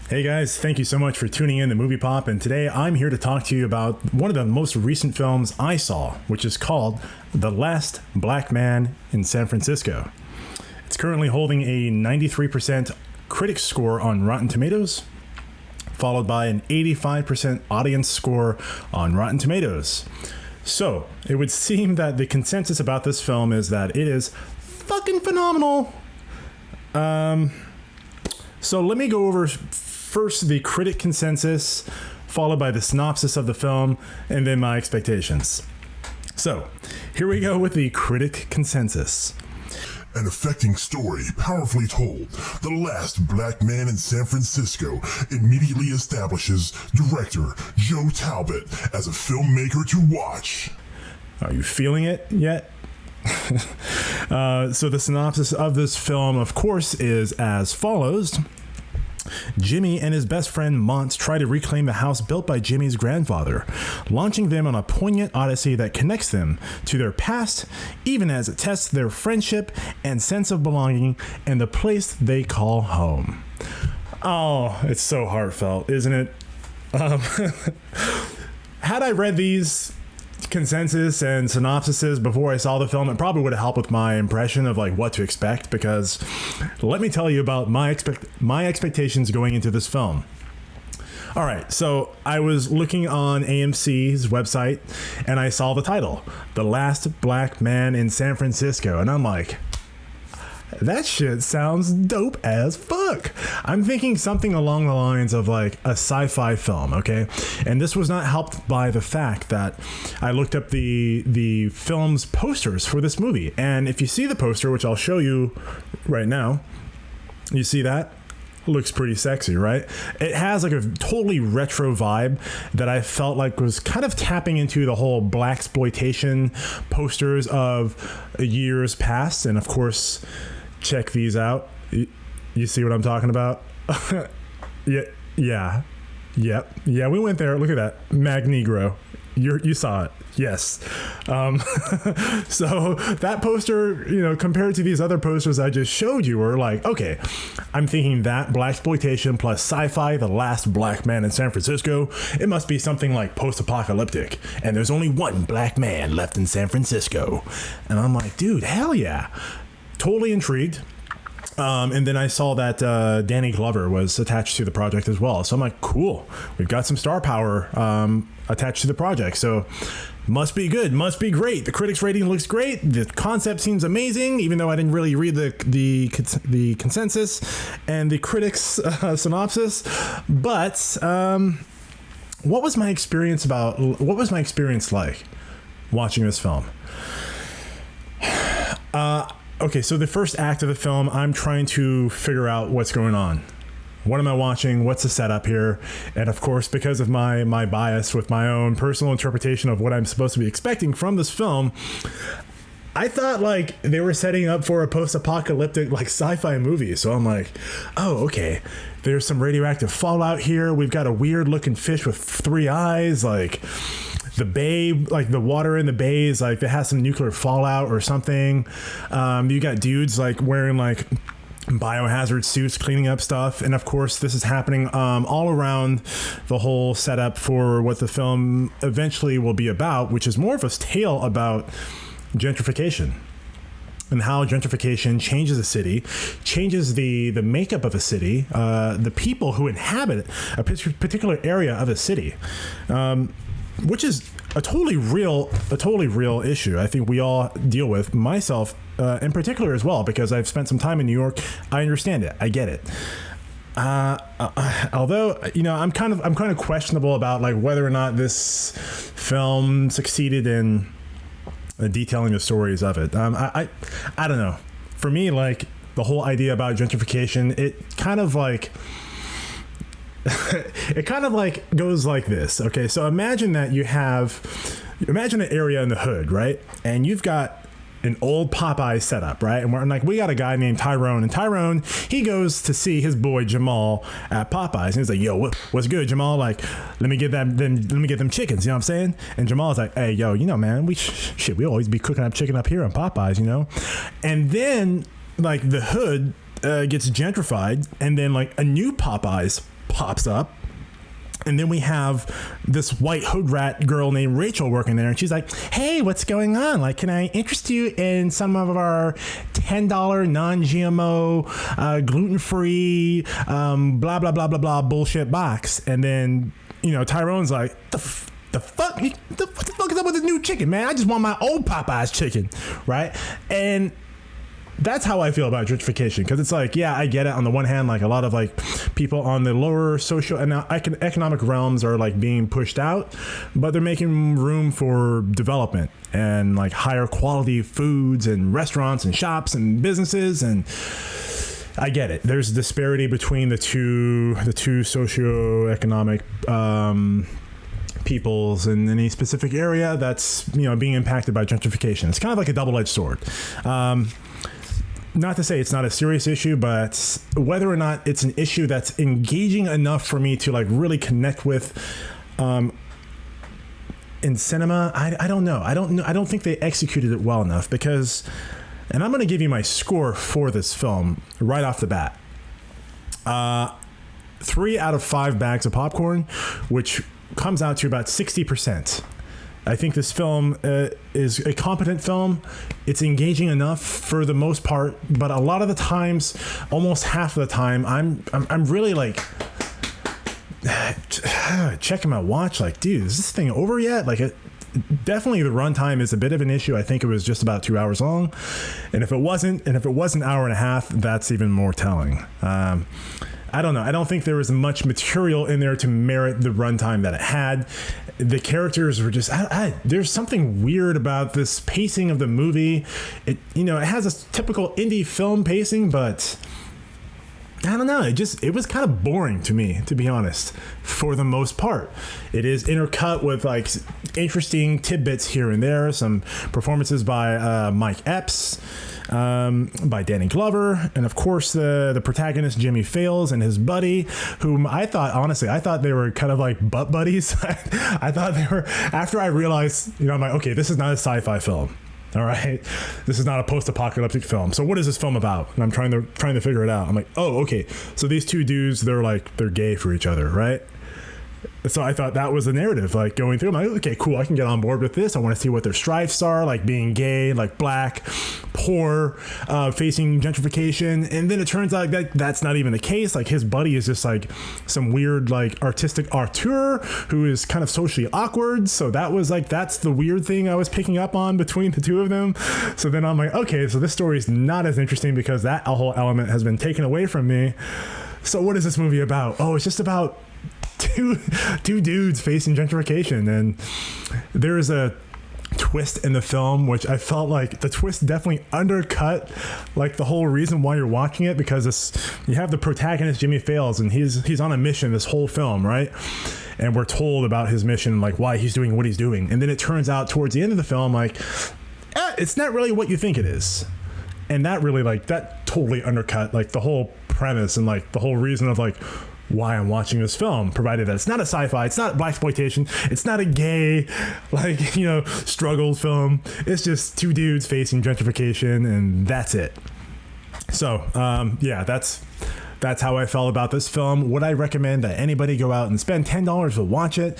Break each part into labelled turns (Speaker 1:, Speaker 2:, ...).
Speaker 1: Hey guys, thank you so much for tuning in to MoviePOP, and today I'm here to talk to you about one of the most recent films I saw, which is called The Last Black Man in San Francisco. It's currently holding a 93% critic score on Rotten Tomatoes, followed by an 85% audience score on Rotten Tomatoes. So, it would seem that the consensus about this film is that it is fucking phenomenal. So let me go over first the critic consensus, followed by the synopsis of the film, and then my expectations. So, here we go with the critic consensus.
Speaker 2: An affecting story, powerfully told, The Last Black Man in San Francisco immediately establishes director Joe Talbot as a filmmaker to watch.
Speaker 1: Are you feeling it yet? So the synopsis of this film, of course, is as follows. Jimmy and his best friend Mont try to reclaim the house built by Jimmy's grandfather, launching them on a poignant odyssey that connects them to their past, even as it tests their friendship and sense of belonging in the place they call home. Oh, it's so heartfelt, isn't it? Had I read these consensus and synopsises before I saw the film, it probably would have helped with my impression of like what to expect, because let me tell you about my expectations going into this film. All right, so I was looking on AMC's website and I saw the title, The Last Black Man in San Francisco, and I'm like, that shit sounds dope as fuck. I'm thinking something along the lines of like a sci-fi film, okay? And this was not helped by the fact that I looked up the film's posters for this movie. And if you see the poster, which I'll show you right now, you see that? Looks pretty sexy, right? It has like a totally retro vibe that I felt like was kind of tapping into the whole blaxploitation posters of years past. And of course, check these out. You see what I'm talking about? Yeah. We went there. Look at that, Magnegro. You saw it. Yes. So that poster, compared to these other posters I just showed you, were like, okay, I'm thinking that blaxploitation plus sci-fi, The Last Black Man in San Francisco, it must be something like post-apocalyptic, and there's only one black man left in San Francisco. And I'm like, dude, hell yeah. Totally intrigued. And then I saw that Danny Glover was attached to the project as well. So I'm like, cool. We've got some star power attached to the project. So must be good. Must be great. The critics' rating looks great. The concept seems amazing, even though I didn't really read the consensus and the critics' synopsis. But what was my experience like watching this film? Okay, so the first act of the film, I'm trying to figure out what's going on. What am I watching? What's the setup here? And of course, because of my bias with my own personal interpretation of what I'm supposed to be expecting from this film, I thought like they were setting up for a post-apocalyptic like sci-fi movie. So I'm like, oh, okay. There's some radioactive fallout here. We've got a weird looking fish with 3 eyes, like the bay, like the water in the bay is like it has some nuclear fallout or something. You got dudes like wearing like biohazard suits cleaning up stuff, and of course this is happening all around the whole setup for what the film eventually will be about, which is more of a tale about gentrification and how gentrification changes a city, changes the makeup of a city, the people who inhabit a particular area of a city, which is a totally real issue. I think we all deal with, myself in particular as well, because I've spent some time in New York. I understand it. I get it. Although, I'm kind of questionable about like whether or not this film succeeded in detailing the stories of it. I don't know. For me, like the whole idea about gentrification, it kind of like goes like this. Okay, so imagine an area in the hood, right? And you've got an old Popeye setup, right? And we got a guy named Tyrone, and Tyrone, he goes to see his boy Jamal at Popeyes, and he's like, "Yo, what's good, Jamal? Like, let me get them chickens." You know what I'm saying? And Jamal's like, "Hey, yo, man, we always be cooking up chicken up here on Popeyes, And then like the hood gets gentrified, and then like a new Popeyes pops up. And then we have this white hood rat girl named Rachel working there. And she's like, hey, what's going on? Like, can I interest you in some of our $10 non-GMO, gluten-free, blah, blah, blah, blah, blah bullshit box? And then, Tyrone's like, the fuck? What the fuck is up with this new chicken, man? I just want my old Popeye's chicken, right? And that's how I feel about gentrification, because it's like, yeah, I get it. On the one hand, like a lot of like people on the lower social and economic realms are like being pushed out, but they're making room for development and like higher quality foods and restaurants and shops and businesses. And I get it. There's a disparity between the two socioeconomic peoples in any specific area that's being impacted by gentrification. It's kind of like a double-edged sword. Not to say it's not a serious issue, but whether or not it's an issue that's engaging enough for me to like really connect with in cinema, I don't know. I don't think they executed it well enough, because, and I'm going to give you my score for this film right off the bat. 3 out of 5 bags of popcorn, which comes out to about 60%. I think this film is a competent film. It's engaging enough for the most part, but a lot of the times, almost half of the time, I'm really like checking my watch, like, dude, is this thing over yet? Like, definitely the runtime is a bit of an issue. I think it was just about 2 hours long, and if it wasn't an hour and a half, that's even more telling. I don't know. I don't think there was much material in there to merit the runtime that it had. The characters were just, there's something weird about this pacing of the movie. It has a typical indie film pacing, but I don't know. It was kind of boring to me, to be honest, for the most part. It is intercut with like interesting tidbits here and there. Some performances by Mike Epps, by Danny Glover, and of course the protagonist Jimmy Fails and his buddy, whom I thought they were kind of like butt buddies. I thought they were, after I realized, I'm like, okay, this is not a sci-fi film. All right, this is not a post-apocalyptic film. So what is this film about? And I'm trying to figure it out. I'm like, oh, okay. So these two dudes, they're gay for each other, right? So I thought that was the narrative, like going through. I'm like, okay, cool. I can get on board with this. I want to see what their strifes are, like being gay, like black, poor, facing gentrification. And then it turns out that's not even the case. Like his buddy is just like some weird, like artistic auteur who is kind of socially awkward. So that was like, that's the weird thing I was picking up on between the two of them. So then I'm like, okay, so this story is not as interesting because that whole element has been taken away from me. So what is this movie about? Oh, it's just about two dudes facing gentrification, and there is a twist in the film which I felt like the twist definitely undercut like the whole reason why you're watching it, because you have the protagonist Jimmy Fails, and he's on a mission this whole film, right? And we're told about his mission, like why he's doing what he's doing, and then it turns out towards the end of the film, like it's not really what you think it is. And that really, like, that totally undercut like the whole premise and like the whole reason of like why I'm watching this film, provided that it's not a sci-fi, it's not blaxploitation, it's not a gay, like, struggle film. It's just two dudes facing gentrification, and that's it. So, yeah, that's how I felt about this film. Would I recommend that anybody go out and spend $10 to watch it?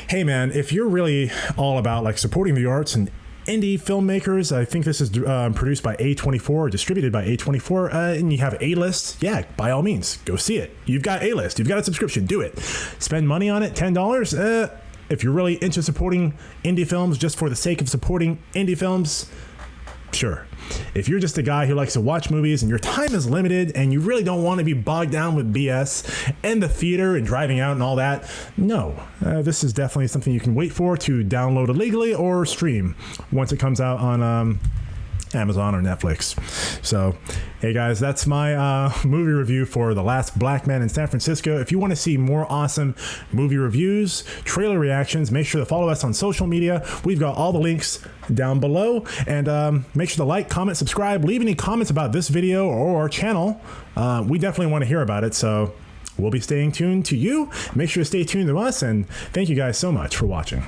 Speaker 1: Hey, man, if you're really all about like supporting the arts and indie filmmakers, I think this is produced by A24, distributed by A24, and you have A-List, yeah, by all means, go see it. You've got A-List, you've got a subscription, do it. Spend money on it, $10. If you're really into supporting indie films just for the sake of supporting indie films, sure. If you're just a guy who likes to watch movies and your time is limited and you really don't want to be bogged down with BS and the theater and driving out and all that, no, this is definitely something you can wait for to download illegally or stream once it comes out on Amazon or Netflix. So, hey guys, that's my movie review for The Last Black Man in San Francisco. If you want to see more awesome movie reviews, trailer reactions, make sure to follow us on social media. We've got all the links down below, and make sure to like, comment, subscribe, leave any comments about this video or our channel. We definitely want to hear about it, so we'll be staying tuned to you. Make sure to stay tuned to us, and thank you guys so much for watching.